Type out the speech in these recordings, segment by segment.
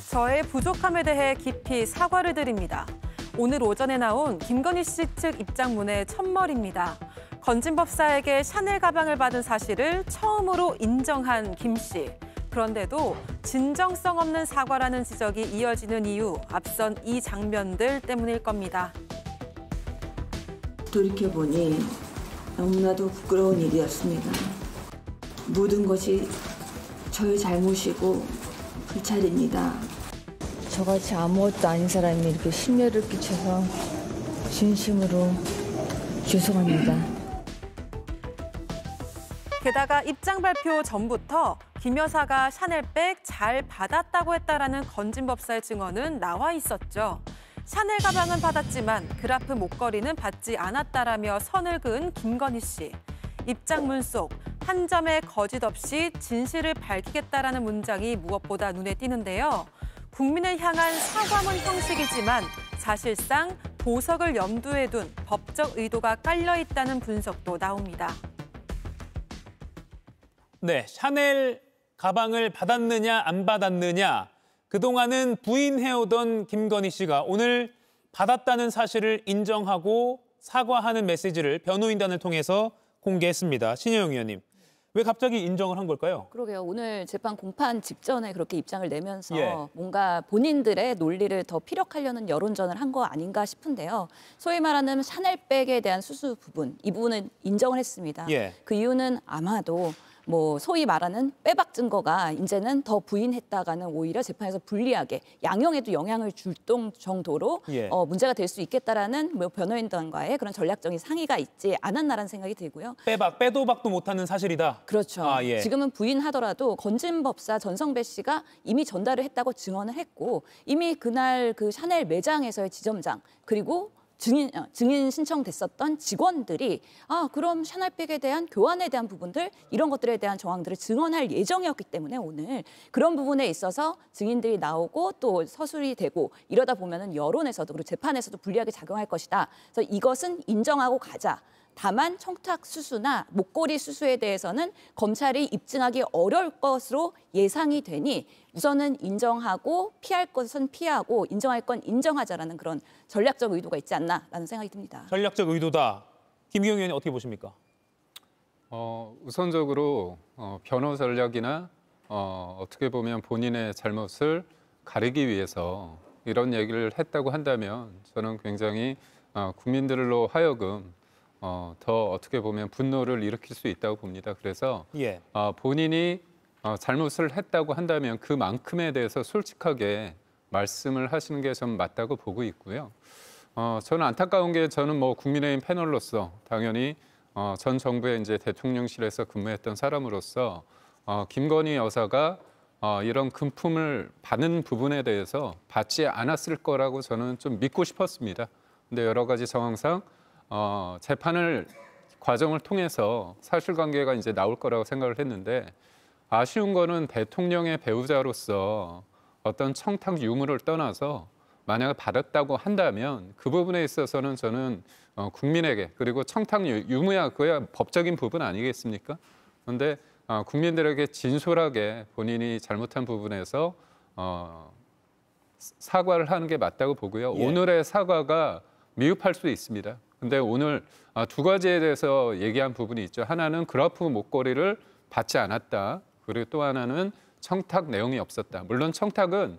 저의 부족함에 대해 깊이 사과를 드립니다. 오늘 오전에 나온 김건희 씨 측 입장문의 첫머리입니다. 건진법사에게 샤넬 가방을 받은 사실을 처음으로 인정한 김 씨. 그런데도 진정성 없는 사과라는 지적이 이어지는 이유, 앞선 이 장면들 때문일 겁니다. 돌이켜보니 너무나도 부끄러운 일이었습니다. 모든 것이 저의 잘못이고 불찰입니다. 저같이 아무것도 아닌 사람이 이렇게 심려를 끼쳐서 진심으로 죄송합니다. 게다가 입장 발표 전부터 김 여사가 샤넬백 잘 받았다고 했다라는 건진법사의 증언은 나와 있었죠. 샤넬 가방은 받았지만 그라프 목걸이는 받지 않았다라며 선을 그은 김건희 씨. 입장문 속 한 점의 거짓 없이 진실을 밝히겠다라는 문장이 무엇보다 눈에 띄는데요. 국민을 향한 사과문 형식이지만 사실상 보석을 염두에 둔 법적 의도가 깔려 있다는 분석도 나옵니다. 네, 샤넬 가방을 받았느냐 안 받았느냐 그동안은 부인해오던 김건희 씨가 오늘 받았다는 사실을 인정하고 사과하는 메시지를 변호인단을 통해서 공개했습니다. 신혜영 의원님, 왜 갑자기 인정을 한 걸까요? 그러게요. 오늘 재판 공판 직전에 그렇게 입장을 내면서 예. 뭔가 본인들의 논리를 더 피력하려는 여론전을 한 거 아닌가 싶은데요. 소위 말하는 샤넬백에 대한 수수 부분, 이 부분은 인정을 했습니다. 예. 그 이유는 아마도 뭐 소위 말하는 빼박 증거가 이제는 더 부인했다가는 오히려 재판에서 불리하게 양형에도 영향을 줄 정도로 예. 문제가 될 수 있겠다라는 뭐 변호인단과의 그런 전략적인 상의가 있지 않았나라는 생각이 들고요. 빼도 박도 못하는 사실이다. 그렇죠. 예. 지금은 부인하더라도 건진법사 전성배 씨가 이미 전달을 했다고 증언을 했고 이미 그날 그 샤넬 매장에서의 지점장 그리고 증인 신청됐었던 직원들이 그럼 샤넬백에 대한 교환에 대한 부분들 이런 것들에 대한 정황들을 증언할 예정이었기 때문에 오늘 그런 부분에 있어서 증인들이 나오고 또 서술이 되고 이러다 보면은 여론에서도 그리고 재판에서도 불리하게 작용할 것이다. 그래서 이것은 인정하고 가자. 다만 청탁 수수나 목걸이 수수에 대해서는 검찰이 입증하기 어려울 것으로 예상이 되니 우선은 인정하고 피할 것은 피하고 인정할 건 인정하자라는 그런 전략적 의도가 있지 않나라는 생각이 듭니다. 전략적 의도다. 김기용 의원님 어떻게 보십니까? 우선적으로 변호 전략이나 어떻게 보면 본인의 잘못을 가리기 위해서 이런 얘기를 했다고 한다면 저는 굉장히 국민들로 하여금 더 어떻게 보면 분노를 일으킬 수 있다고 봅니다. 그래서 예. 본인이 잘못을 했다고 한다면 그만큼에 대해서 솔직하게 말씀을 하시는 게 좀 맞다고 보고 있고요. 저는 안타까운 게 저는 뭐 국민의힘 패널로서 당연히 전 정부의 이제 대통령실에서 근무했던 사람으로서 김건희 여사가 이런 금품을 받는 부분에 대해서 받지 않았을 거라고 저는 좀 믿고 싶었습니다. 근데 여러 가지 상황상 재판을 과정을 통해서 사실관계가 이제 나올 거라고 생각을 했는데 아쉬운 거는 대통령의 배우자로서 어떤 청탁 유무를 떠나서 만약에 받았다고 한다면 그 부분에 있어서는 저는 국민에게 그리고 청탁 유무야 그야 법적인 부분 아니겠습니까? 그런데 국민들에게 진솔하게 본인이 잘못한 부분에서 사과를 하는 게 맞다고 보고요. 예. 오늘의 사과가 미흡할 수 있습니다. 근데 오늘 두 가지에 대해서 얘기한 부분이 있죠. 하나는 그라프 목걸이를 받지 않았다. 그리고 또 하나는 청탁 내용이 없었다. 물론 청탁은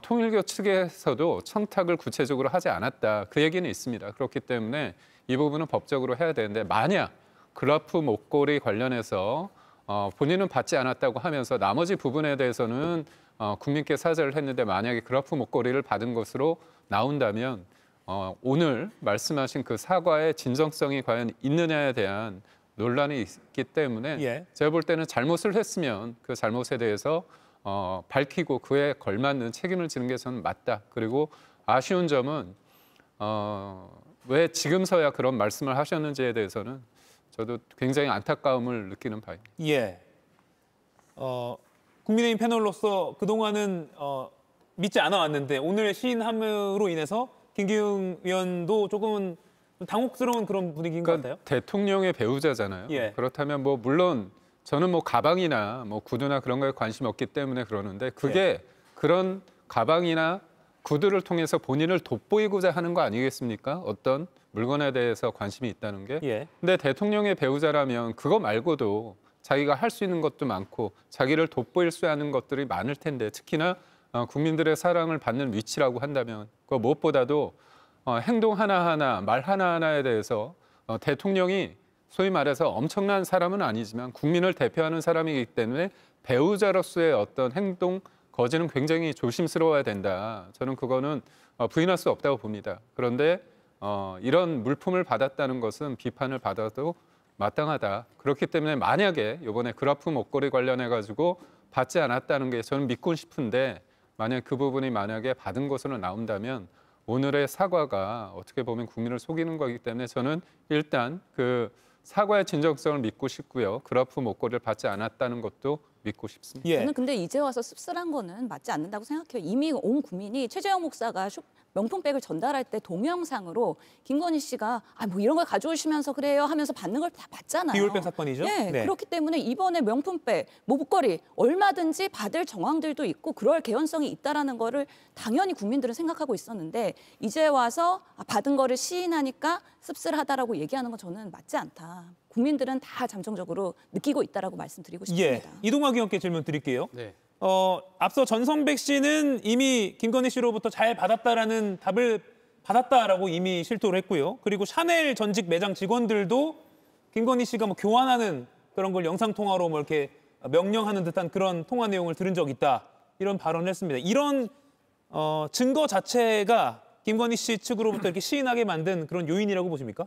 통일교 측에서도 청탁을 구체적으로 하지 않았다. 그 얘기는 있습니다. 그렇기 때문에 이 부분은 법적으로 해야 되는데 만약 그라프 목걸이 관련해서 본인은 받지 않았다고 하면서 나머지 부분에 대해서는 국민께 사죄를 했는데 만약에 그라프 목걸이를 받은 것으로 나온다면 오늘 말씀하신 그 사과의 진정성이 과연 있느냐에 대한 논란이 있기 때문에 예. 제가 볼 때는 잘못을 했으면 그 잘못에 대해서 밝히고 그에 걸맞는 책임을 지는 게 저는 맞다. 그리고 아쉬운 점은 왜 지금서야 그런 말씀을 하셨는지에 대해서는 저도 굉장히 안타까움을 느끼는 바입니다. 예. 국민의힘 패널로서 그동안은 믿지 않아 왔는데 오늘 시인함으로 인해서 김기용 의원도 조금은 당혹스러운 그런 분위기인 것 같아요. 대통령의 배우자잖아요. 예. 그렇다면 뭐 물론 저는 뭐 가방이나 뭐 구두나 그런 거에 관심 없기 때문에 그러는데 그게 그런 가방이나 구두를 통해서 본인을 돋보이고자 하는 거 아니겠습니까? 어떤 물건에 대해서 관심이 있다는 게. 예. 근데 대통령의 배우자라면 그거 말고도 자기가 할 수 있는 것도 많고 자기를 돋보일 수 있는 것들이 많을 텐데 특히나 국민들의 사랑을 받는 위치라고 한다면 그 무엇보다도 행동 하나하나, 말 하나하나에 대해서 대통령이 소위 말해서 엄청난 사람은 아니지만 국민을 대표하는 사람이기 때문에 배우자로서의 어떤 행동, 거지는 굉장히 조심스러워야 된다. 저는 그거는 부인할 수 없다고 봅니다. 그런데 이런 물품을 받았다는 것은 비판을 받아도 마땅하다. 그렇기 때문에 만약에 이번에 그라프 목걸이 관련해 가지고 받지 않았다는 게 저는 믿고 싶은데 만약 그 부분이 만약에 받은 것으로 나온다면 오늘의 사과가 어떻게 보면 국민을 속이는 거기 때문에 저는 일단 그 사과의 진정성을 믿고 싶고요. 그라프 목걸이를 받지 않았다는 것도 믿고 싶습니다. 예. 저는 근데 이제 와서 씁쓸한 거는 맞지 않는다고 생각해요. 이미 온 국민이 최재형 목사가 명품백을 전달할 때 동영상으로 김건희 씨가 뭐 이런 걸 가져오시면서 그래요 하면서 받는 걸 다 봤잖아요. 비올백 사건이죠? 네, 네. 그렇기 때문에 이번에 명품백, 목걸이 얼마든지 받을 정황들도 있고 그럴 개연성이 있다라는 거를 당연히 국민들은 생각하고 있었는데 이제 와서 받은 거를 시인하니까 씁쓸하다라고 얘기하는 건 저는 맞지 않다. 국민들은 다 잠정적으로 느끼고 있다라고 말씀드리고 예. 싶습니다. 이동학 의원께 질문 드릴게요. 네. 앞서 전성백 씨는 이미 김건희 씨로부터 잘 받았다라는 답을 받았다라고 이미 실토를 했고요. 그리고 샤넬 전직 매장 직원들도 김건희 씨가 뭐 교환하는 그런 걸 영상 통화로 뭐 이렇게 명령하는 듯한 그런 통화 내용을 들은 적이 있다. 이런 발언을 했습니다. 이런 증거 자체가 김건희 씨 측으로부터 이렇게 시인하게 만든 그런 요인이라고 보십니까?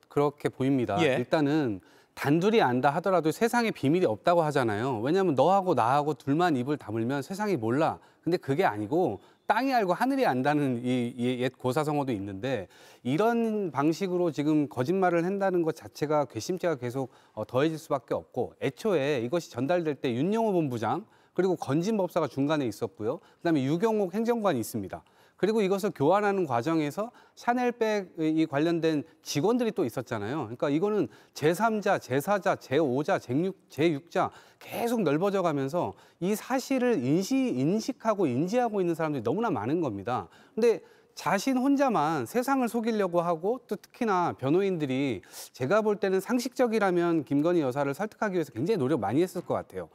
그렇게 보입니다. 예. 일단은 단둘이 안다 하더라도 세상에 비밀이 없다고 하잖아요. 왜냐하면 너하고 나하고 둘만 입을 다물면 세상이 몰라. 근데 그게 아니고 땅이 알고 하늘이 안다는 이 옛 고사성어도 있는데 이런 방식으로 지금 거짓말을 한다는 것 자체가 괘씸죄가 계속 더해질 수밖에 없고 애초에 이것이 전달될 때 윤영호 본부장 그리고 건진법사가 중간에 있었고요. 그다음에 유경옥 행정관이 있습니다. 그리고 이것을 교환하는 과정에서 샤넬백이 관련된 직원들이 또 있었잖아요. 그러니까 이거는 제3자, 제4자, 제5자, 제6자 계속 넓어져 가면서 이 사실을 인식하고 인지하고 있는 사람들이 너무나 많은 겁니다. 근데 자신 혼자만 세상을 속이려고 하고 또 특히나 변호인들이 제가 볼 때는 상식적이라면 김건희 여사를 설득하기 위해서 굉장히 노력 많이 했을 것 같아요.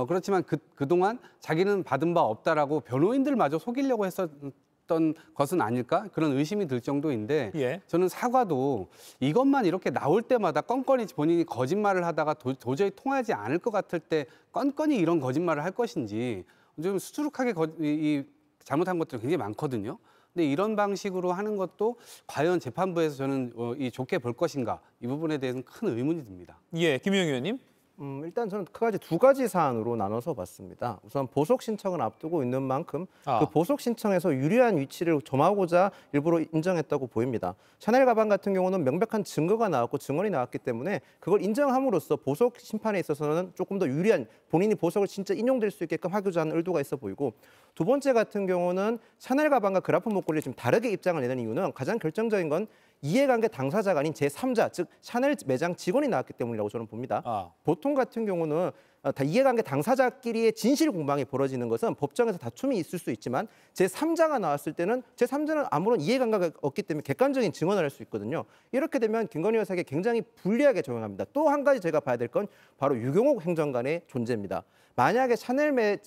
그렇지만 그동안 자기는 받은 바 없다라고 변호인들마저 속이려고 했었던 것은 아닐까? 그런 의심이 들 정도인데 예. 저는 사과도 이것만 이렇게 나올 때마다 껌껌이 본인이 거짓말을 하다가 도저히 통하지 않을 것 같을 때 껌껌이 이런 거짓말을 할 것인지 좀 수두룩하게 잘못한 것들이 굉장히 많거든요. 근데 이런 방식으로 하는 것도 과연 재판부에서 저는 좋게 볼 것인가 이 부분에 대해서는 큰 의문이 듭니다. 예, 김용희 의원님. 일단 저는 두 가지 사안으로 나눠서 봤습니다. 우선 보석 신청을 앞두고 있는 만큼 그 보석 신청에서 유리한 위치를 점하고자 일부러 인정했다고 보입니다. 샤넬 가방 같은 경우는 명백한 증거가 나왔고 증언이 나왔기 때문에 그걸 인정함으로써 보석 심판에 있어서는 조금 더 유리한 본인이 보석을 진짜 인용될 수 있게끔 하고자 하는 의도가 있어 보이고 두 번째 같은 경우는 샤넬 가방과 그라프 목걸이를 지금 다르게 입장을 내는 이유는 가장 결정적인 건 이해관계 당사자가 아닌 제3자, 즉 샤넬 매장 직원이 나왔기 때문이라고 저는 봅니다. 보통 같은 경우는 다 이해관계 당사자끼리의 진실 공방이 벌어지는 것은 법정에서 다툼이 있을 수 있지만 제3자가 나왔을 때는 제3자는 아무런 이해관계가 없기 때문에 객관적인 증언을 할 수 있거든요. 이렇게 되면 김건희 여사에게 굉장히 불리하게 적용합니다. 또 한 가지 제가 봐야 될 건 바로 유경옥 행정관의 존재입니다. 만약에 샤넬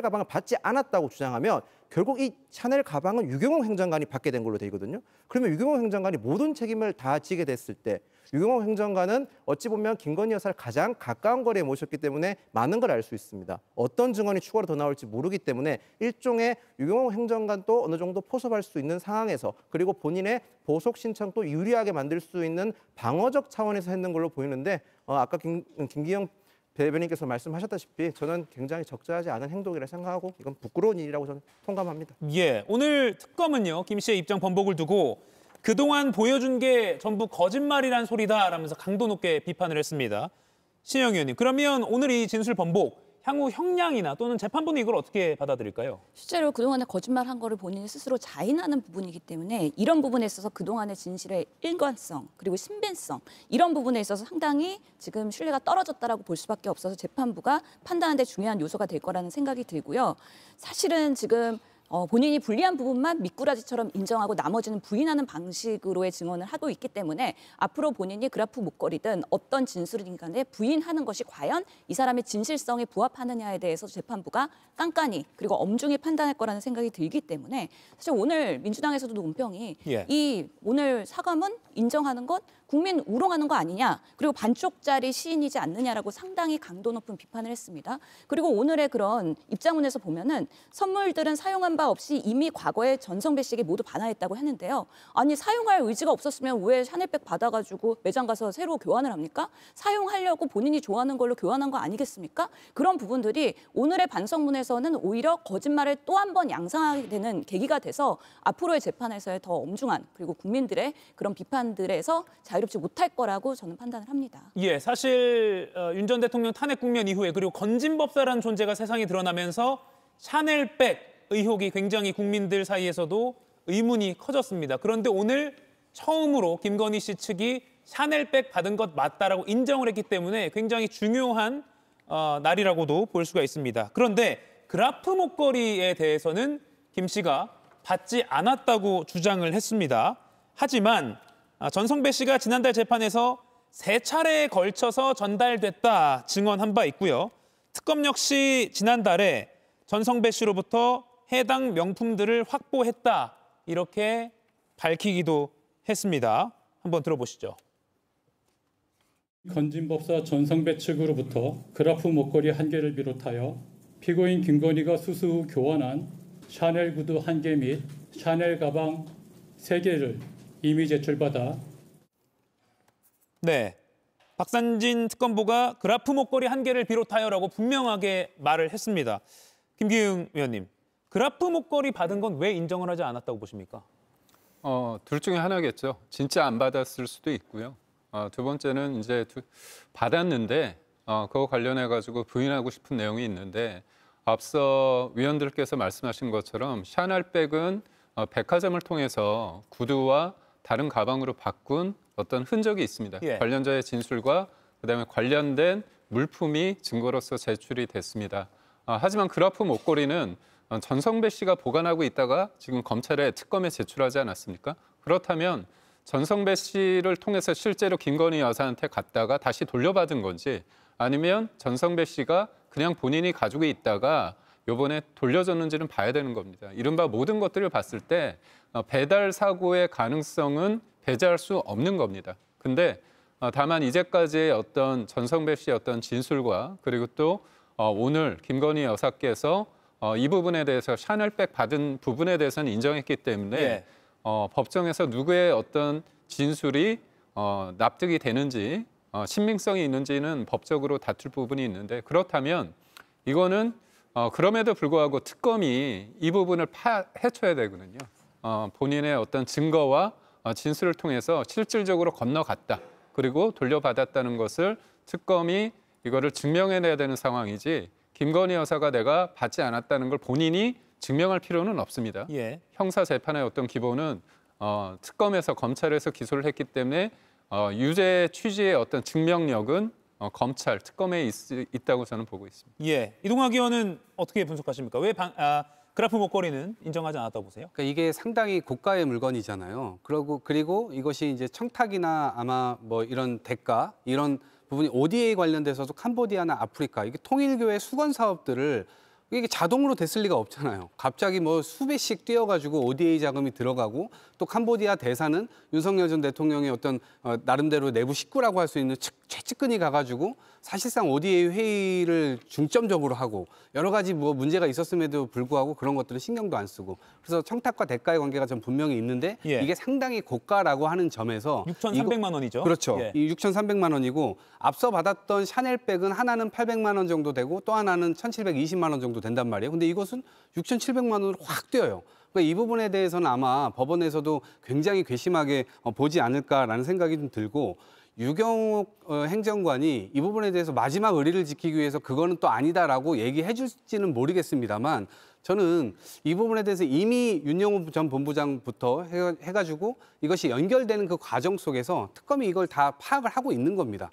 가방을 받지 않았다고 주장하면 결국 이 샤넬 가방은 유경옥 행정관이 받게 된 걸로 되거든요. 그러면 유경옥 행정관이 모든 책임을 다 지게 됐을 때 유경옥 행정관은 어찌 보면 김건희 여사를 가장 가까운 거리에 모셨기 때문에 많은 걸 알 수 있습니다. 어떤 증언이 추가로 더 나올지 모르기 때문에 일종의 유경옥 행정관도 어느 정도 포섭할 수 있는 상황에서 그리고 본인의 보석 신청도 유리하게 만들 수 있는 방어적 차원에서 했는 걸로 보이는데 아까 김기영 대변인께서 말씀하셨다시피 저는 굉장히 적절하지 않은 행동이라 생각하고 이건 부끄러운 일이라고 저는 통감합니다. 예, 오늘 특검은요. 김 씨의 입장 번복을 두고 그동안 보여준 게 전부 거짓말이란 소리다라면서 강도 높게 비판을 했습니다. 신영 의원님, 그러면 오늘 이 진술 번복 향후 형량이나 또는 재판부는 이걸 어떻게 받아들일까요? 실제로 그동안에 거짓말한 거를 본인이 스스로 자인하는 부분이기 때문에 이런 부분에 있어서 그동안의 진실의 일관성 그리고 신빙성 이런 부분에 있어서 상당히 지금 신뢰가 떨어졌다라고 볼 수밖에 없어서 재판부가 판단하는 데 중요한 요소가 될 거라는 생각이 들고요. 사실은 지금 본인이 불리한 부분만 미꾸라지처럼 인정하고 나머지는 부인하는 방식으로의 증언을 하고 있기 때문에 앞으로 본인이 그래프 목걸이든 어떤 진술이든 간에 부인하는 것이 과연 이 사람의 진실성에 부합하느냐에 대해서 재판부가 깐깐히 그리고 엄중히 판단할 거라는 생각이 들기 때문에 사실 오늘 민주당에서도 논평이 이 오늘 사과문 인정하는 것 국민 우롱하는 거 아니냐 그리고 반쪽짜리 시인이지 않느냐라고 상당히 강도 높은 비판을 했습니다. 그리고 오늘의 그런 입장문에서 보면은 선물들은 사용한 바 없이 이미 과거에 전성배 씨에게 모두 반환했다고 했는데요. 아니 사용할 의지가 없었으면 왜 샤넬백 받아가지고 매장 가서 새로 교환을 합니까? 사용하려고 본인이 좋아하는 걸로 교환한 거 아니겠습니까? 그런 부분들이 오늘의 반성문에서는 오히려 거짓말을 또 한 번 양상하게 되는 계기가 돼서 앞으로의 재판에서의 더 엄중한 그리고 국민들의 그런 비판들에서 자유롭지 못할 거라고 저는 판단을 합니다. 예, 사실 윤 전 대통령 탄핵 국면 이후에 그리고 건진법사라는 존재가 세상에 드러나면서 샤넬백 의혹이 굉장히 국민들 사이에서도 의문이 커졌습니다. 그런데 오늘 처음으로 김건희 씨 측이 샤넬백 받은 것 맞다라고 인정을 했기 때문에 굉장히 중요한 날이라고도 볼 수가 있습니다. 그런데 그라프 목걸이에 대해서는 김 씨가 받지 않았다고 주장을 했습니다. 하지만 전성배 씨가 지난달 재판에서 3차례에 걸쳐서 전달됐다 증언한 바 있고요. 특검 역시 지난달에 전성배 씨로부터 해당 명품들을 확보했다 이렇게 밝히기도 했습니다. 한번 들어보시죠. 건진법사 전성배 측으로부터 그라프 목걸이 1개를 비롯하여 피고인 김건희가 수수 후 교환한 샤넬 구두 1개 및 샤넬 가방 3개를 이미 제출받아 네, 박상진 특검보가 그라프 목걸이 1개를 비롯하여라고 분명하게 말을 했습니다. 김기웅 의원님, 그라프 목걸이 받은 건 왜 인정을 하지 않았다고 보십니까? 둘 중에 하나겠죠. 진짜 안 받았을 수도 있고요. 두 번째는 이제 받았는데 그거 관련해 가지고 부인하고 싶은 내용이 있는데 앞서 위원들께서 말씀하신 것처럼 샤넬백은 백화점을 통해서 구두와 다른 가방으로 바꾼 어떤 흔적이 있습니다. 관련자의 진술과 그다음에 관련된 물품이 증거로서 제출이 됐습니다. 하지만 그라프 목걸이는 전성배 씨가 보관하고 있다가 지금 검찰에 특검에 제출하지 않았습니까? 그렇다면 전성배 씨를 통해서 실제로 김건희 여사한테 갔다가 다시 돌려받은 건지 아니면 전성배 씨가 그냥 본인이 가지고 있다가 이번에 돌려줬는지는 봐야 되는 겁니다. 이른바 모든 것들을 봤을 때 배달 사고의 가능성은 배제할 수 없는 겁니다. 근데 다만 이제까지의 어떤 전성배 씨의 어떤 진술과 그리고 또 오늘 김건희 여사께서 이 부분에 대해서 샤넬백 받은 부분에 대해서는 인정했기 때문에 법정에서 누구의 어떤 진술이 납득이 되는지 신빙성이 있는지는 법적으로 다툴 부분이 있는데 그렇다면 이거는 그럼에도 불구하고 특검이 이 부분을 파헤쳐야 되거든요. 본인의 어떤 증거와 진술을 통해서 실질적으로 건너갔다. 그리고 돌려받았다는 것을 특검이 이거를 증명해내야 되는 상황이지 김건희 여사가 내가 받지 않았다는 걸 본인이 증명할 필요는 없습니다. 형사 재판의 어떤 기본은 특검에서 검찰에서 기소를 했기 때문에 유죄 취지의 어떤 증명력은 검찰, 특검에 있다고 저는 보고 있습니다. 이동학 의원은 어떻게 분석하십니까? 왜 그라프 목걸이는 인정하지 않았다고 보세요? 그러니까 이게 상당히 고가의 물건이잖아요. 그리고 이것이 이제 청탁이나 아마 뭐 이런 대가 이런 부분이 ODA 관련돼서도 캄보디아나 아프리카 이게 통일교의 수건 사업들을 이게 자동으로 됐을 리가 없잖아요. 갑자기 뭐 수배씩 뛰어가지고 ODA 자금이 들어가고 또 캄보디아 대사는 윤석열 전 대통령의 어떤 나름대로 내부 식구라고 할 수 있는 최측근이 가가지고 사실상 ODA 회의를 중점적으로 하고 여러 가지 뭐 문제가 있었음에도 불구하고 그런 것들은 신경도 안 쓰고 그래서 청탁과 대가의 관계가 좀 분명히 있는데 이게 상당히 고가라고 하는 점에서 6,300만 원이죠. 그렇죠. 이 6,300만 원이고 앞서 받았던 샤넬백은 하나는 800만 원 정도 되고 또 하나는 1,720만 원 정도 된단 말이에요. 근데 이것은 6,700만 원으로 확 뛰어요. 그러니까 이 부분에 대해서는 아마 법원에서도 굉장히 괘씸하게 보지 않을까라는 생각이 좀 들고 유경옥 행정관이 이 부분에 대해서 마지막 의리를 지키기 위해서 그거는 또 아니다라고 얘기해 줄지는 모르겠습니다만 저는 이 부분에 대해서 이미 윤영호 전 본부장부터 해가지고 이것이 연결되는 그 과정 속에서 특검이 이걸 다 파악을 하고 있는 겁니다.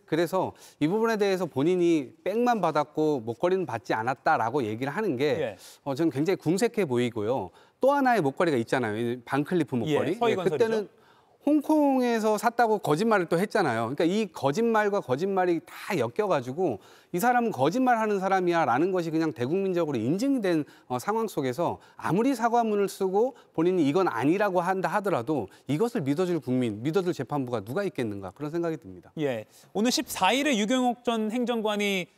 그래서 이 부분에 대해서 본인이 백만 받았고 목걸이는 받지 않았다라고 얘기를 하는 게 저는 굉장히 궁색해 보이고요. 또 하나의 목걸이가 있잖아요. 반클리프 목걸이. 그때는 홍콩에서 샀다고 거짓말을 또 했잖아요. 그러니까 이 거짓말과 거짓말이 다 엮여가지고 이 사람은 거짓말하는 사람이야라는 것이 그냥 대국민적으로 인증된 상황 속에서 아무리 사과문을 쓰고 본인이 이건 아니라고 한다 하더라도 이것을 믿어줄 국민, 믿어줄 재판부가 누가 있겠는가 그런 생각이 듭니다. 예, 오늘 14일에 유경옥 전 행정관이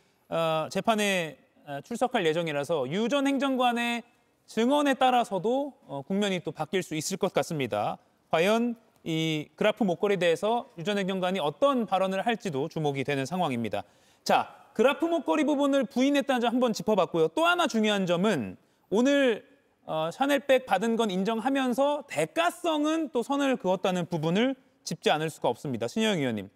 재판에 출석할 예정이라서 유 전 행정관의 증언에 따라서도 국면이 또 바뀔 수 있을 것 같습니다. 과연 이 그라프 목걸이에 대해서 유 전 행정관이 어떤 발언을 할지도 주목이 되는 상황입니다. 자, 그라프 목걸이 부분을 부인했다는 점 한번 짚어봤고요. 또 하나 중요한 점은 오늘 샤넬백 받은 건 인정하면서 대가성은 또 선을 그었다는 부분을 짚지 않을 수가 없습니다. 신여영 의원님,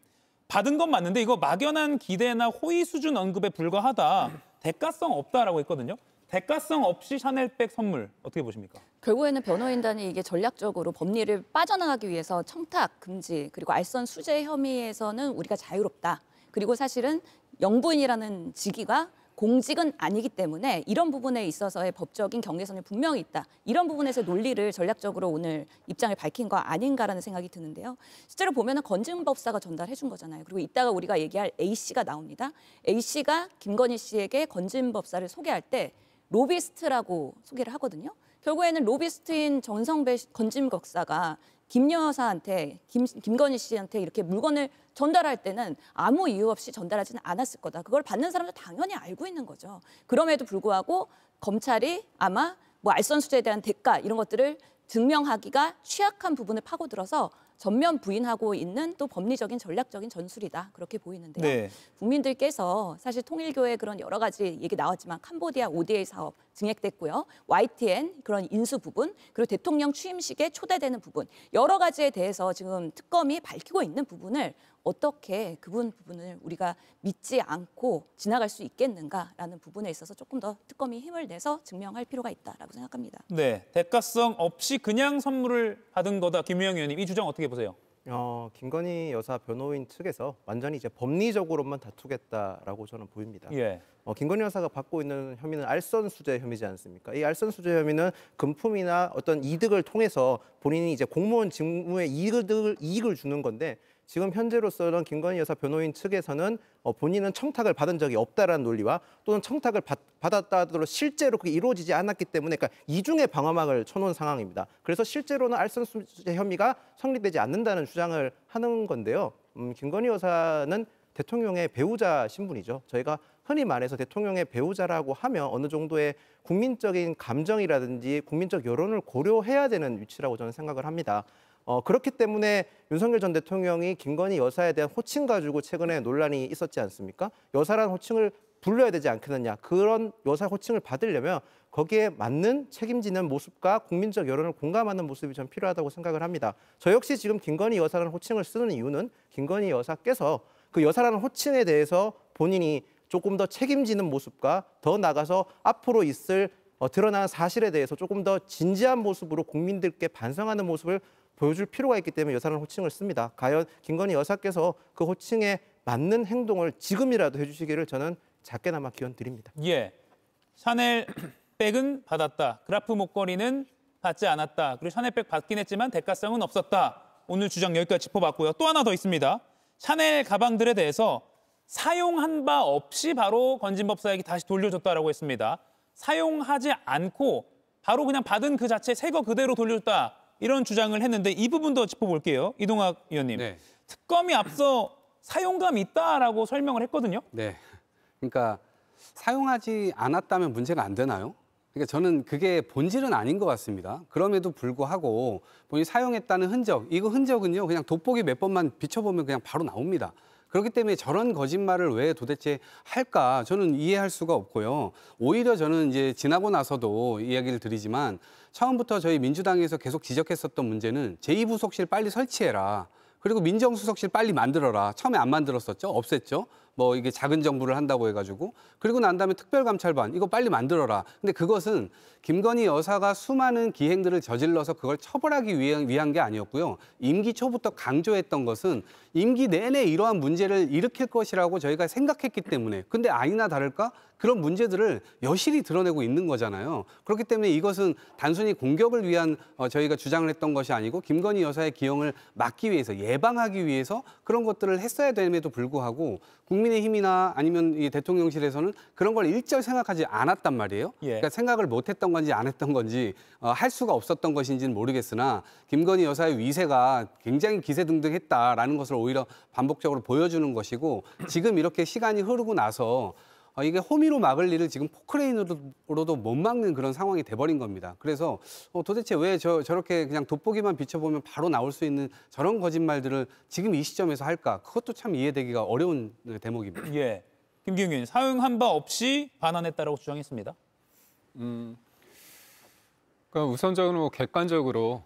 받은 건 맞는데 이거 막연한 기대나 호의 수준 언급에 불과하다. 대가성 없다라고 했거든요. 대가성 없이 샤넬백 선물 어떻게 보십니까? 결국에는 변호인단이 이게 전략적으로 법리를 빠져나가기 위해서 청탁 금지 그리고 알선 수재 혐의에서는 우리가 자유롭다. 그리고 사실은 영부인이라는 직위가 공직은 아니기 때문에 이런 부분에 있어서의 법적인 경계선이 분명히 있다. 이런 부분에서 논리를 전략적으로 오늘 입장을 밝힌 거 아닌가라는 생각이 드는데요. 실제로 보면은 건진법사가 전달해 준 거잖아요. 그리고 이따가 우리가 얘기할 A씨가 나옵니다. A씨가 김건희 씨에게 건진법사를 소개할 때 로비스트라고 소개를 하거든요. 결국에는 로비스트인 전성배 건진법사가 김 여사한테, 김건희 씨한테 이렇게 물건을 전달할 때는 아무 이유 없이 전달하지는 않았을 거다. 그걸 받는 사람도 당연히 알고 있는 거죠. 그럼에도 불구하고 검찰이 아마 뭐 알선 수재에 대한 대가 이런 것들을 증명하기가 취약한 부분을 파고들어서 전면 부인하고 있는 또 법리적인 전략적인 전술이다. 그렇게 보이는데요. 네. 국민들께서 사실 통일교의 그런 여러 가지 얘기 나왔지만 캄보디아 ODA 사업 증액됐고요. YTN 그런 인수 부분 그리고 대통령 취임식에 초대되는 부분 여러 가지에 대해서 지금 특검이 밝히고 있는 부분을 어떻게 그 부분을 우리가 믿지 않고 지나갈 수 있겠는가라는 부분에 있어서 조금 더 특검이 힘을 내서 증명할 필요가 있다라고 생각합니다. 네, 대가성 없이 그냥 선물을 받은 거다. 김유영 의원님, 이 주장 어떻게 보세요? 김건희 여사 변호인 측에서 완전히 이제 법리적으로만 다투겠다라고 저는 보입니다. 예. 김건희 여사가 받고 있는 혐의는 알선 수재 혐의지 않습니까? 이 알선 수재 혐의는 금품이나 어떤 이득을 통해서 본인이 이제 공무원 직무에 이익을 주는 건데 지금 현재로서는 김건희 여사 변호인 측에서는 본인은 청탁을 받은 적이 없다라는 논리와 또는 청탁을 받았다 하더라도 실제로 그게 이루어지지 않았기 때문에 그러니까 이중의 방어막을 쳐놓은 상황입니다. 그래서 실제로는 알선 수재 혐의가 성립되지 않는다는 주장을 하는 건데요. 김건희 여사는 대통령의 배우자 신분이죠. 저희가 흔히 말해서 대통령의 배우자라고 하면 어느 정도의 국민적인 감정이라든지 국민적 여론을 고려해야 되는 위치라고 저는 생각을 합니다. 그렇기 때문에 윤석열 전 대통령이 김건희 여사에 대한 호칭 가지고 최근에 논란이 있었지 않습니까? 여사라는 호칭을 불러야 되지 않겠느냐. 그런 여사 호칭을 받으려면 거기에 맞는 책임지는 모습과 국민적 여론을 공감하는 모습이 좀 필요하다고 생각을 합니다. 저 역시 지금 김건희 여사라는 호칭을 쓰는 이유는 김건희 여사께서 그 여사라는 호칭에 대해서 본인이 조금 더 책임지는 모습과 더 나아가서 앞으로 있을 드러난 사실에 대해서 조금 더 진지한 모습으로 국민들께 반성하는 모습을 보여줄 필요가 있기 때문에 여사라는 호칭을 씁니다. 과연 김건희 여사께서 그 호칭에 맞는 행동을 지금이라도 해주시기를 저는 작게나마 기원 드립니다. 예, 샤넬백은 받았다. 그라프 목걸이는 받지 않았다. 그리고 샤넬백 받긴 했지만 대가성은 없었다. 오늘 주장 여기까지 짚어봤고요. 또 하나 더 있습니다. 샤넬 가방들에 대해서 사용한 바 없이 바로 건진법사에게 다시 돌려줬다라고 했습니다. 사용하지 않고 바로 그냥 받은 그 자체 새 거 그대로 돌려줬다. 이런 주장을 했는데 이 부분도 짚어볼게요. 이동학 의원님. 네. 특검이 앞서 사용감이 있다라고 설명을 했거든요. 네. 그러니까 사용하지 않았다면 문제가 안 되나요? 그러니까 저는 그게 본질은 아닌 것 같습니다. 그럼에도 불구하고 본인이 사용했다는 흔적, 이거 흔적은요 그냥 돋보기 몇 번만 비춰보면 그냥 바로 나옵니다. 그렇기 때문에 저런 거짓말을 왜 도대체 할까 저는 이해할 수가 없고요. 오히려 저는 이제 지나고 나서도 이야기를 드리지만 처음부터 저희 민주당에서 계속 지적했었던 문제는 제2부속실 빨리 설치해라. 그리고 민정수석실 빨리 만들어라. 처음에 안 만들었었죠. 없앴죠. 뭐 이게 작은 정부를 한다고 해가지고. 그리고 난 다음에 특별감찰반 이거 빨리 만들어라. 근데 그것은 김건희 여사가 수많은 기행들을 저질러서 그걸 처벌하기 위한 게 아니었고요. 임기 초부터 강조했던 것은 임기 내내 이러한 문제를 일으킬 것이라고 저희가 생각했기 때문에. 근데 아니나 다를까 그런 문제들을 여실히 드러내고 있는 거잖아요. 그렇기 때문에 이것은 단순히 공격을 위한 저희가 주장을 했던 것이 아니고 김건희 여사의 기형을 막기 위해서 예방하기 위해서 그런 것들을 했어야 됨에도 불구하고 국민의힘이나 아니면 이 대통령실에서는 그런 걸 일절 생각하지 않았단 말이에요. 예. 그러니까 생각을 못했던 건지 안 했던 건지 할 수가 없었던 것인지는 모르겠으나 김건희 여사의 위세가 굉장히 기세등등했다라는 것을 오히려 반복적으로 보여주는 것이고 지금 이렇게 시간이 흐르고 나서 이게 호미로 막을 일을 지금 포크레인으로도 못 막는 그런 상황이 돼버린 겁니다. 그래서 도대체 왜 저렇게 그냥 돋보기만 비춰보면 바로 나올 수 있는 저런 거짓말들을 지금 이 시점에서 할까? 그것도 참 이해되기가 어려운 대목입니다. 예, 김기웅 의원 사용한 바 없이 반환했다라고 주장했습니다. 그러니까 우선적으로 객관적으로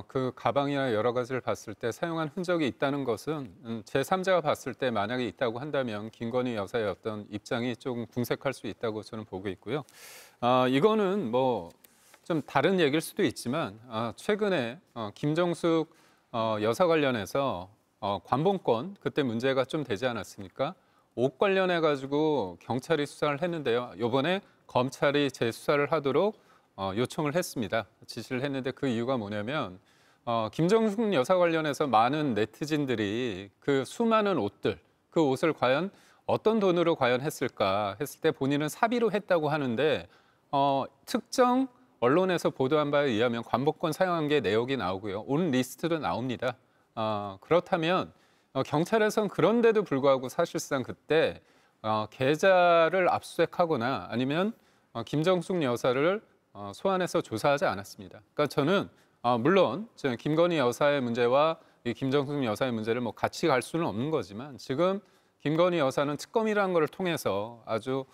그 가방이나 여러 가지를 봤을 때 사용한 흔적이 있다는 것은 제3자가 봤을 때 만약에 있다고 한다면 김건희 여사의 어떤 입장이 조금 궁색할 수 있다고 저는 보고 있고요. 이거는 뭐 좀 다른 얘기일 수도 있지만 최근에 김정숙 여사 관련해서 관봉권 그때 문제가 좀 되지 않았습니까? 옷 관련해 가지고 경찰이 수사를 했는데요. 이번에 검찰이 재수사를 하도록 요청을 했습니다. 지시를 했는데 그 이유가 뭐냐면 김정숙 여사 관련해서 많은 네티즌들이 그 수많은 옷들, 그 옷을 과연 어떤 돈으로 과연 했을까 했을 때 본인은 사비로 했다고 하는데 특정 언론에서 보도한 바에 의하면 관복권 사용한 게 내역이 나오고요. 옷 리스트도 나옵니다. 그렇다면 경찰에서는 그런데도 불구하고 사실상 그때 계좌를 압수수색하거나 아니면 김정숙 여사를 소환해서 조사하지 않았습니다. 그러니까 저는 물론 김건희 여사의 문제와 이 김정숙 여사의 문제를 뭐 같이 갈 수는 없는 거지만 지금 김건희 여사는 특검이라는 걸 통해서 아주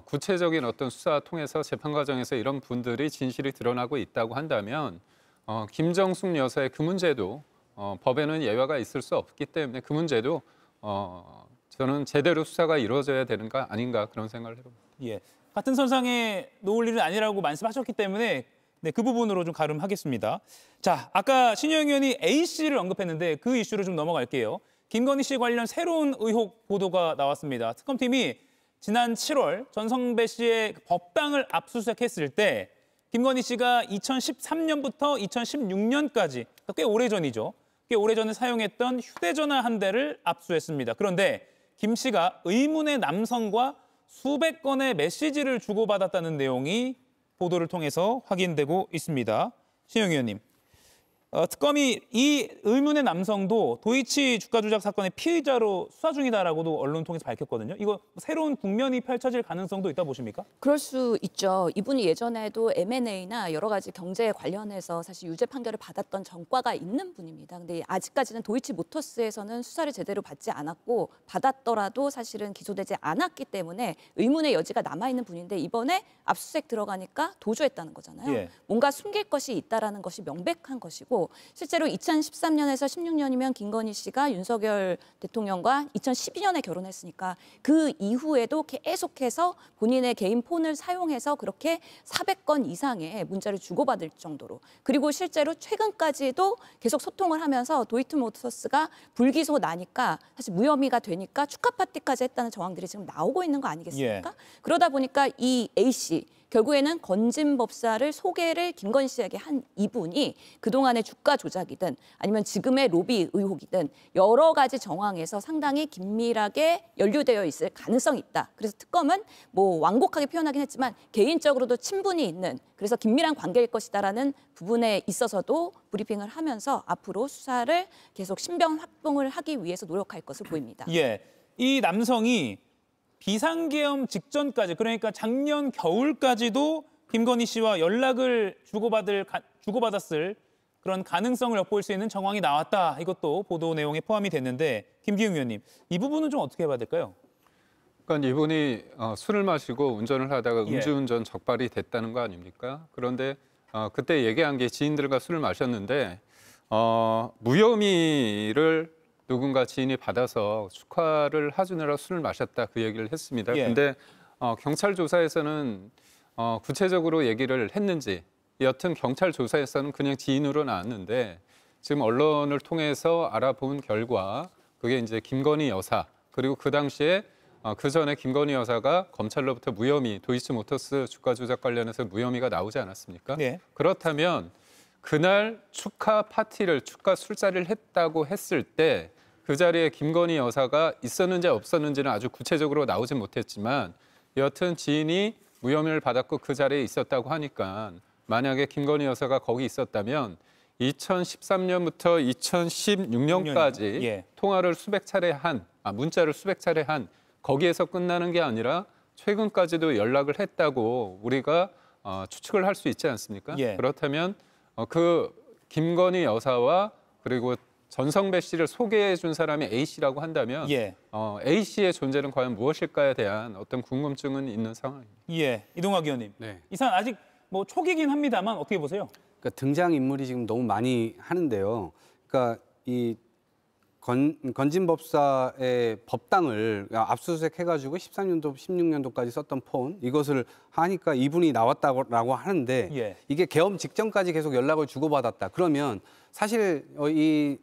구체적인 어떤 수사 통해서 재판 과정에서 이런 분들이 진실이 드러나고 있다고 한다면 김정숙 여사의 그 문제도 법에는 예외가 있을 수 없기 때문에 그 문제도 저는 제대로 수사가 이루어져야 되는 거 아닌가 그런 생각을 해봅니다. 예, 같은 선상에 놓을 일은 아니라고 말씀하셨기 때문에 네, 그 부분으로 좀 가름하겠습니다. 자, 아까 신여영 의원이 A씨를 언급했는데 그 이슈로 좀 넘어갈게요. 김건희 씨 관련 새로운 의혹 보도가 나왔습니다. 특검팀이 지난 7월 전성배 씨의 법당을 압수수색했을 때 김건희 씨가 2013년부터 2016년까지 꽤 오래전이죠. 꽤 오래전에 사용했던 휴대전화 한 대를 압수했습니다. 그런데 김 씨가 의문의 남성과 수백 건의 메시지를 주고받았다는 내용이 보도를 통해서 확인되고 있습니다. 신영 의원님, 특검이 이 의문의 남성도 도이치 주가 조작 사건의 피의자로 수사 중이다라고도 언론 통해서 밝혔거든요. 이거 새로운 국면이 펼쳐질 가능성도 있다 보십니까? 그럴 수 있죠. 이분이 예전에도 M&A나 여러 가지 경제에 관련해서 사실 유죄 판결을 받았던 전과가 있는 분입니다. 근데 아직까지는 도이치모터스에서는 수사를 제대로 받지 않았고 받았더라도 사실은 기소되지 않았기 때문에 의문의 여지가 남아있는 분인데 이번에 압수수색 들어가니까 도주했다는 거잖아요. 예. 뭔가 숨길 것이 있다라는 것이 명백한 것이고 실제로 2013년에서 16년이면 김건희 씨가 윤석열 대통령과 2012년에 결혼했으니까 그 이후에도 계속해서 본인의 개인 폰을 사용해서 그렇게 400건 이상의 문자를 주고받을 정도로 그리고 실제로 최근까지도 계속 소통을 하면서 도이치모터스가 불기소 나니까 사실 무혐의가 되니까 축하 파티까지 했다는 정황들이 지금 나오고 있는 거 아니겠습니까? 예. 그러다 보니까 이 A씨 결국에는 건진법사를 소개를 김건희 씨에게 한 이분이 그동안의 주가 조작이든 아니면 지금의 로비 의혹이든 여러 가지 정황에서 상당히 긴밀하게 연루되어 있을 가능성이 있다. 그래서 특검은 뭐 완곡하게 표현하긴 했지만 개인적으로도 친분이 있는 그래서 긴밀한 관계일 것이다라는 부분에 있어서도 브리핑을 하면서 앞으로 수사를 계속 신병 확보를 하기 위해서 노력할 것을 보입니다. 예, 이 남성이 비상계엄 직전까지 그러니까 작년 겨울까지도 김건희 씨와 연락을 주고받았을 그런 가능성을 엿볼 수 있는 정황이 나왔다. 이것도 보도 내용에 포함이 됐는데 김기웅 의원님, 이 부분은 좀 어떻게 봐야 될까요? 그러니까 이분이 술을 마시고 운전을 하다가 예. 음주운전 적발이 됐다는 거 아닙니까? 그런데 그때 얘기한 게 지인들과 술을 마셨는데 무혐의를 누군가 지인이 받아서 축하를 해주느라 술을 마셨다 그 얘기를 했습니다. 예. 근데 경찰 조사에서는 구체적으로 얘기를 했는지 여튼 경찰 조사에서는 그냥 지인으로 나왔는데 지금 언론을 통해서 알아본 결과 그게 이제 김건희 여사 그리고 그 당시에 그 전에 김건희 여사가 검찰로부터 무혐의 도이치모터스 주가 조작 관련해서 무혐의가 나오지 않았습니까? 네. 그렇다면 그날 축하 파티를 축하 술자리를 했다고 했을 때 그 자리에 김건희 여사가 있었는지 없었는지는 아주 구체적으로 나오진 못했지만 여튼 지인이 무혐의를 받았고 그 자리에 있었다고 하니까 만약에 김건희 여사가 거기 있었다면 2013년부터 2016년까지 예. 통화를 수백 차례 문자를 수백 차례 한 거기에서 끝나는 게 아니라 최근까지도 연락을 했다고 우리가 추측을 할 수 있지 않습니까? 예. 그렇다면 그 김건희 여사와 그리고 전성배 씨를 소개해 준 사람이 A 씨라고 한다면 예. A 씨의 존재는 과연 무엇일까에 대한 어떤 궁금증은 있는 상황입니다. 예. 이동학 의원님. 네. 이 사안 아직 뭐 초기긴 합니다만 어떻게 보세요? 그러니까 등장 인물이 지금 너무 많이 하는데요. 그러니까 이 건진법사의 법당을 압수수색해가지고 13년도, 16년도까지 썼던 폰 이것을 하니까 이분이 나왔다고 하는데 예. 이게 계엄 직전까지 계속 연락을 주고받았다. 그러면 사실 이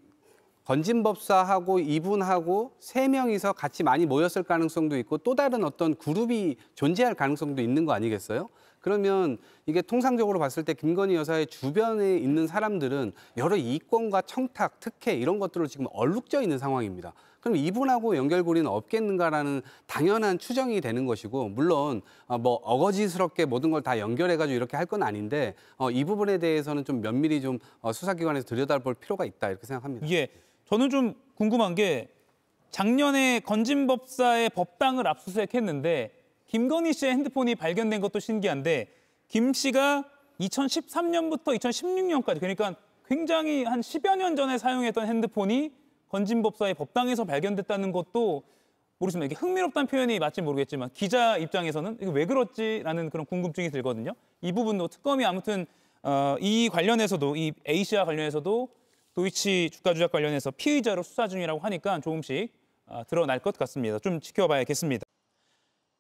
건진법사하고 이분하고 세 명이서 같이 많이 모였을 가능성도 있고 또 다른 어떤 그룹이 존재할 가능성도 있는 거 아니겠어요? 그러면 이게 통상적으로 봤을 때 김건희 여사의 주변에 있는 사람들은 여러 이권과 청탁, 특혜 이런 것들로 지금 얼룩져 있는 상황입니다. 그럼 이분하고 연결고리는 없겠는가라는 당연한 추정이 되는 것이고 물론 뭐 어거지스럽게 모든 걸 다 연결해가지고 이렇게 할 건 아닌데 이 부분에 대해서는 좀 면밀히 좀 수사기관에서 들여다볼 필요가 있다 이렇게 생각합니다. 예. 저는 좀 궁금한 게 작년에 건진법사의 법당을 압수수색했는데 김건희 씨의 핸드폰이 발견된 것도 신기한데 김 씨가 2013년부터 2016년까지 그러니까 굉장히 한 10여 년 전에 사용했던 핸드폰이 건진법사의 법당에서 발견됐다는 것도 모르겠습니다. 이게 흥미롭다는 표현이 맞지 모르겠지만 기자 입장에서는 이거 왜 그렇지라는 그런 궁금증이 들거든요. 이 부분도 특검이 아무튼 이 관련해서도 이 A 씨와 관련해서도 도이치 주가 조작 관련해서 피의자로 수사 중이라고 하니까 조금씩 드러날 것 같습니다. 좀 지켜봐야겠습니다.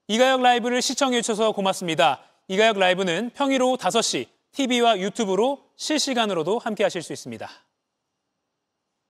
이가혁 라이브를 시청해 주셔서 고맙습니다. 이가혁 라이브는 평일 오후 5시 TV와 유튜브로 실시간으로도 함께 하실 수 있습니다.